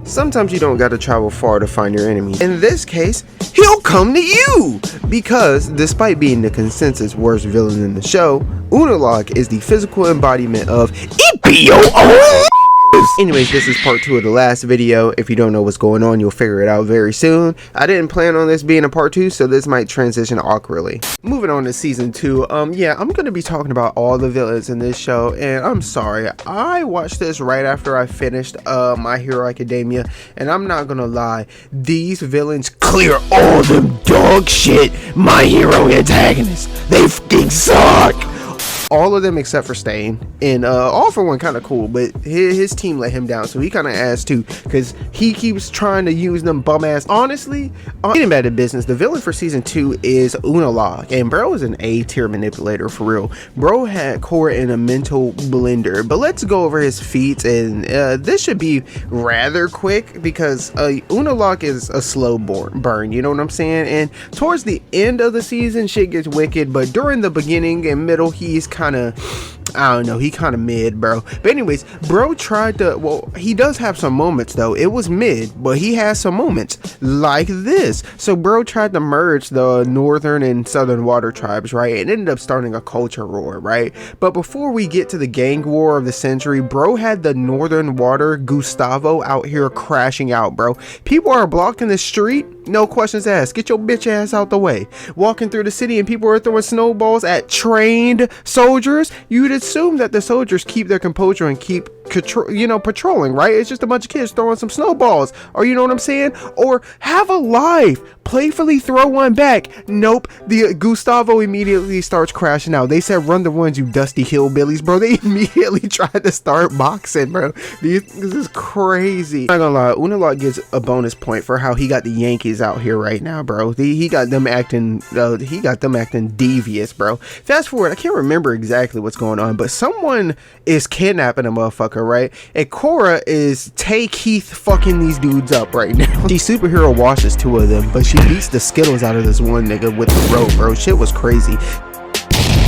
Sometimes you don't gotta travel far to find your enemy. In this case, he'll come to you! Because, despite being the consensus worst villain in the show, Unalaq is the physical embodiment of it be your own. Anyways, this is part 2 of the last video. If you don't know what's going on, you'll figure it out very soon. I didn't plan on this being a part 2, so this might transition awkwardly. Moving on to season 2, yeah, I'm gonna be talking about all the villains in this show, and I'm sorry, I watched this right after I finished My Hero Academia, and I'm not gonna lie, these villains clear all them dog shit My Hero antagonists. They fucking suck! All of them except for Stain, and All For One kind of cool, but his team let him down, so he kind of asked too, because he keeps trying to use them bum ass. Honestly, getting back to business, the villain for season 2 is Unalaq, and bro is an A tier manipulator for real. Bro had Korra in a mental blender, but let's go over his feats, and this should be rather quick because Unalaq is a slow burn, you know what I'm saying? And towards the end of the season, shit gets wicked, but during the beginning and middle, he's kind of, I don't know, he kind of mid, bro. But anyways, bro tried to, well, he does have some moments though. It was mid, but he has some moments like this. So bro tried to merge the northern and southern water tribes, right? It ended up starting a culture war, right? But before we get to the gang war of the century, bro had the northern water Gustavo out here crashing out, bro. People are blocking the street, no questions asked. Get your bitch ass out the way. Walking through the city and people are throwing snowballs at trained soldiers. You'd assume that the soldiers keep their composure and keep patrolling, right? It's just a bunch of kids throwing some snowballs, or you know what I'm saying? Or have a life, playfully throw one back. Nope, the Gustavo immediately starts crashing out. They said run the ones, you dusty hillbillies, bro. They immediately tried to start boxing, bro. This is crazy. I'm not gonna lie, Unalaq gets a bonus point for how he got the Yankees out here right now, bro. He got them acting devious, bro. Fast forward, I can't remember exactly what's going on, but someone is kidnapping a motherfucker, right? And Korra is Keith fucking these dudes up right now. The superhero washes 2 of them, but she beats the skittles out of this one nigga with the rope, bro. Shit was crazy.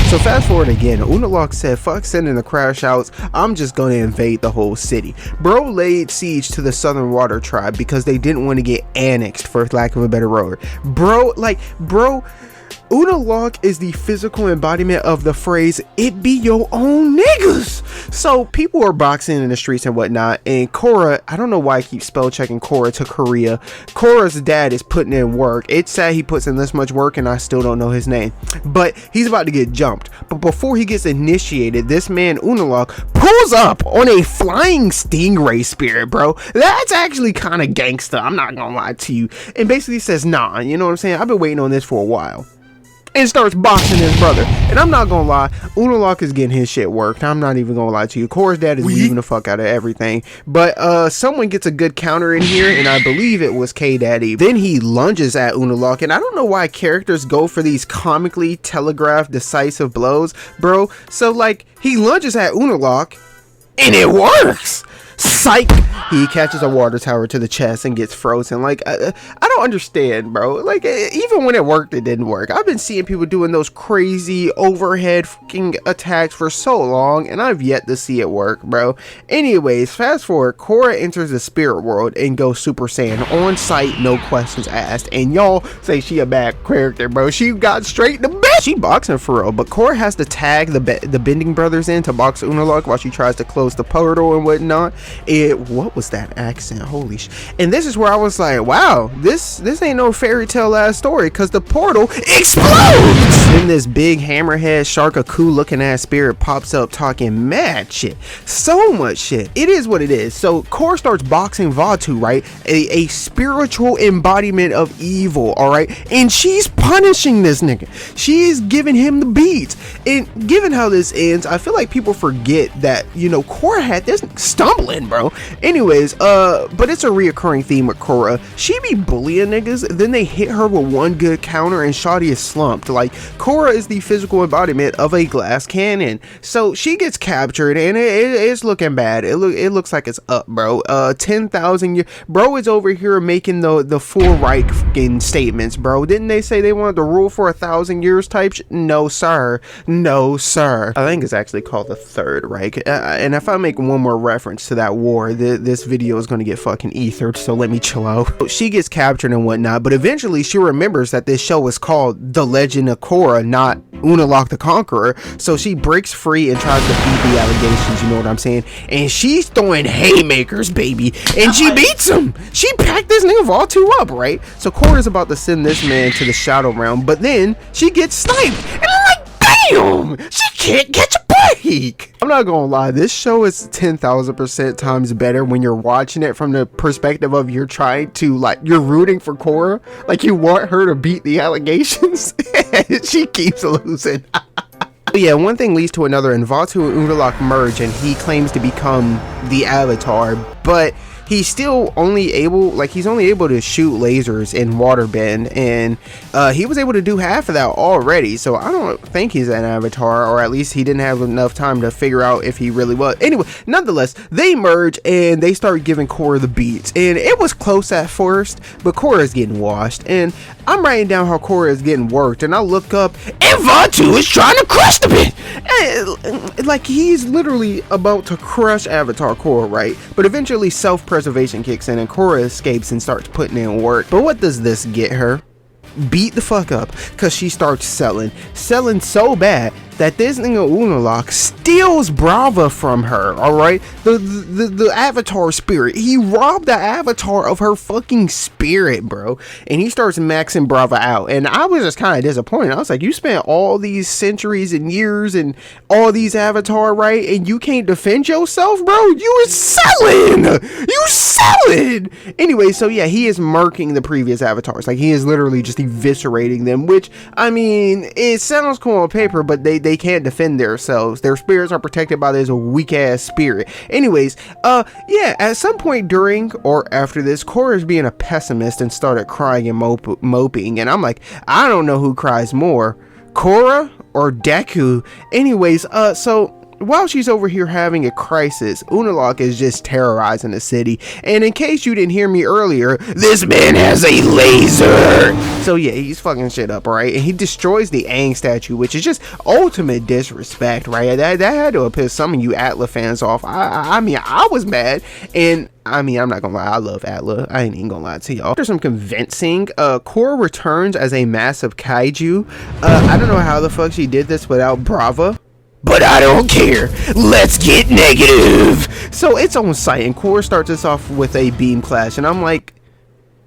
So fast forward again, Unalaq said, fuck sending the crash outs, I'm just gonna invade the whole city. Bro laid siege to the Southern Water Tribe because they didn't want to get annexed, for lack of a better word. Bro, Unalaq is the physical embodiment of the phrase, it be your own niggas. So people are boxing in the streets and whatnot, and Korra, I don't know why I keep spell checking Korra to Korea. Korra's dad is putting in work. It's sad he puts in this much work and I still don't know his name, but he's about to get jumped. But before he gets initiated, this man Unalaq pulls up on a flying stingray spirit, bro. That's actually kind of gangsta, I'm not gonna lie to you, and basically says, nah, you know what I'm saying, I've been waiting on this for a while, and starts boxing his brother. And I'm not gonna lie, Unalaq is getting his shit worked. I'm not even gonna lie to you. Korra's dad is leaving the fuck out of everything. But someone gets a good counter in here, and I believe it was K-Daddy. Then he lunges at Unalaq, and I don't know why characters go for these comically telegraphed decisive blows, bro. So like, he lunges at Unalaq, and it works! Psych! He catches a water tower to the chest and gets frozen. Like, I don't understand, bro. Like, even when it worked, it didn't work. I've been seeing people doing those crazy overhead fucking attacks for so long, and I've yet to see it work, bro. Anyways, fast forward, Korra enters the spirit world and goes Super Saiyan on sight, no questions asked. And y'all say she a bad character, bro. She got straight to bed. She boxing for real, but Korra has to tag the Bending brothers in to box Unalaq while she tries to close the portal and whatnot. What was that accent? Holy sh! And this is where I was like, wow, this ain't no fairy tale ass story, because the portal explodes. Then this big hammerhead Sharkaku looking ass spirit pops up talking mad shit, so much shit. It is what it is. So Korra starts boxing Vatu, right? A spiritual embodiment of evil, all right, and she's punishing this nigga. She is giving him the beats. And given how this ends, I feel like people forget that, you know, Korra had this stumbling, bro. Anyways, but it's a reoccurring theme with Korra. She be bullying niggas, then they hit her with one good counter and shawty is slumped. Like, Korra Korra is the physical embodiment of a glass cannon. So she gets captured, and it's looking bad. It looks like it's up, bro. 10,000 years. Bro is over here making the full Reich fucking statements, bro. Didn't they say they wanted to rule for 1,000 years type No, sir. No, sir. I think it's actually called the Third Reich. And if I make one more reference to that war, this video is going to get fucking ethered, so let me chill out. She gets captured and whatnot, but eventually she remembers that this show is called The Legend of Korra, not Unalaq the Conqueror. So she breaks free and tries to beat the allegations, you know what I'm saying? And she's throwing haymakers, baby, and she beats him. She packed this nigga Vaatu up, right? So Korra's about to send this man to the Shadow Realm, but then she gets sniped, and I'm like, damn, she can't catch a break. I'm not gonna lie, this show is 10,000% times better when you're watching it from the perspective of you're trying to, like, you're rooting for Korra, like you want her to beat the allegations. She keeps losing. But yeah, one thing leads to another, and Vaatu and Unalaq merge, and he claims to become the Avatar, but he's still only able, like, he's only able to shoot lasers in waterbend, and he was able to do half of that already, so I don't think he's an Avatar, or at least he didn't have enough time to figure out if he really was. Anyway, nonetheless, they merge, and they start giving Korra the beats, and it was close at first, but Korra is getting washed, and I'm writing down how Korra is getting worked, and I look up, and Vaatu is trying to crush the bitch! And, like, he's literally about to crush Avatar Korra, right? But eventually self-preservation kicks in and Korra escapes and starts putting in work. But what does this get her? Beat the fuck up, because she starts selling so bad that this nigga Unalaq steals Brava from her, alright? The Avatar spirit. He robbed the Avatar of her fucking spirit, bro. And he starts maxing Brava out. And I was just kind of disappointed. I was like, you spent all these centuries and years and all these Avatar, right? And you can't defend yourself, bro? You is selling! You selling! Anyway, so yeah, he is murking the previous Avatars. Like, he is literally just eviscerating them, which, I mean, it sounds cool on paper, but they can't defend themselves. Their spirits are protected by this weak ass spirit. Anyways, yeah, at some point during or after this, Korra is being a pessimist and started crying and moping, and I'm like, I don't know who cries more, Korra or Deku. Anyways, so while she's over here having a crisis, Unalaq is just terrorizing the city. And in case you didn't hear me earlier, this man has a laser! So yeah, he's fucking shit up, right? And he destroys the Aang statue, which is just ultimate disrespect, right? That had to have pissed some of you Atla fans off. I mean, I was mad. And I mean, I'm not gonna lie, I love Atla. I ain't even gonna lie to y'all. After some convincing, Korra returns as a massive kaiju. I don't know how the fuck she did this without Brava, but I don't care. Let's get negative. So it's on site, and Korra starts us off with a beam clash, and I'm like,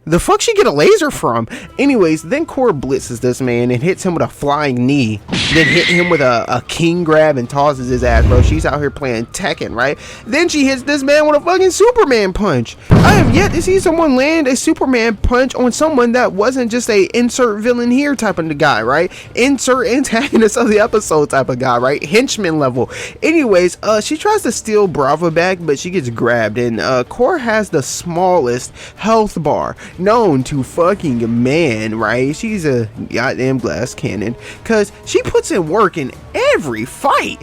the fuck she get a laser from? Anyways, then Korra blitzes this man and hits him with a flying knee, then hit him with a king grab and tosses his ass, bro. She's out here playing Tekken, right? Then she hits this man with a fucking Superman punch. I have yet to see someone land a Superman punch on someone that wasn't just a insert villain here type of guy, right? Insert antagonist of the episode type of guy, right? Henchman level. Anyways, she tries to steal Brava back, but she gets grabbed, and Korra has the smallest health bar known to fucking man, right? She's a goddamn glass cannon, because she puts in work in every fight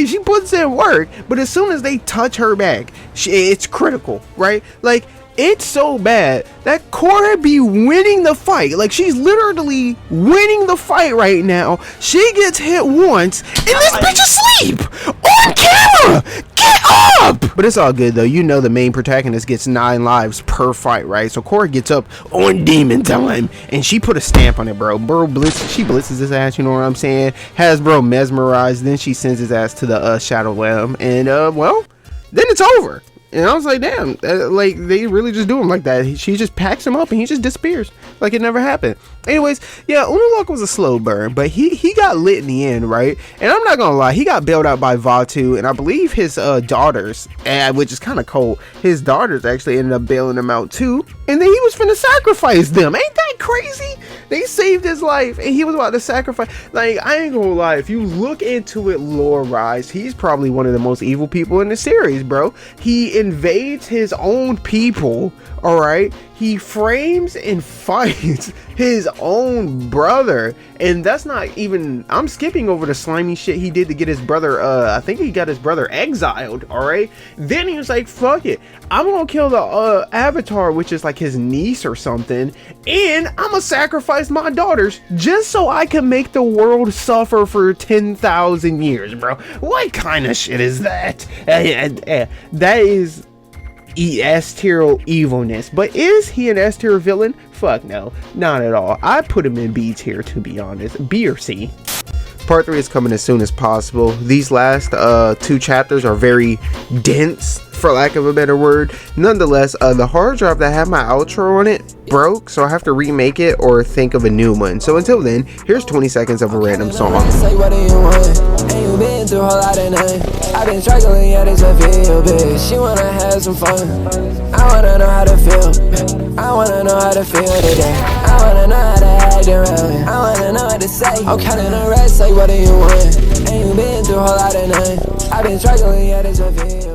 she puts in work, but as soon as they touch her back, it's critical, right? Like, it's so bad that Korra be winning the fight. Like, she's literally winning the fight right now. She gets hit once, and this bitch is asleep on camera. Get up! But it's all good, though. You know the main protagonist gets 9 lives per fight, right? So Korra gets up on demon time, and she put a stamp on it, bro. She blitzes his ass, you know what I'm saying? Has bro mesmerized, then she sends his ass to the Shadow Realm, and well, then it's over. And I was like, damn, like, they really just do him like that. She just packs him up and he just disappears like it never happened. Anyways, yeah, Unalaq was a slow burn, but he got lit in the end, right? And I'm not gonna lie, he got bailed out by Vaatu, and I believe his daughters, which is kind of cold, his daughters actually ended up bailing him out too, and then he was finna sacrifice them. Ain't that crazy? They saved his life, and he was about to sacrifice. Like, I ain't gonna lie, if you look into it lore-wise, he's probably one of the most evil people in the series, bro. He invades his own people, all right? He frames and fights his own brother, and that's not even, I'm skipping over the slimy shit he did to get his brother, I think he got his brother exiled, all right? Then he was like, fuck it, I'm gonna kill the Avatar, which is like his niece or something, and I'm gonna sacrifice my daughters just so I can make the world suffer for 10,000 years, bro. What kind of shit is that? That is S-tier evilness. But is he an S-tier villain? Fuck no, not at all. I put him in B tier, to be honest. B or C. Part 3 is coming as soon as possible. These last 2 chapters are very dense, for lack of a better word. Nonetheless, the hard drive that had my outro on it broke, so I have to remake it or think of a new one. So until then, here's 20 seconds of a random song. Been through a whole lot of night. I've been struggling, yeah, this a feel, bitch. She wanna have some fun. I wanna know how to feel. I wanna know how to feel today. I wanna know how to act around. I wanna know what to say. I'm counting the rest, like, what do you want? Ain't you been through a whole lot of night. I've been struggling, yeah, this a feel.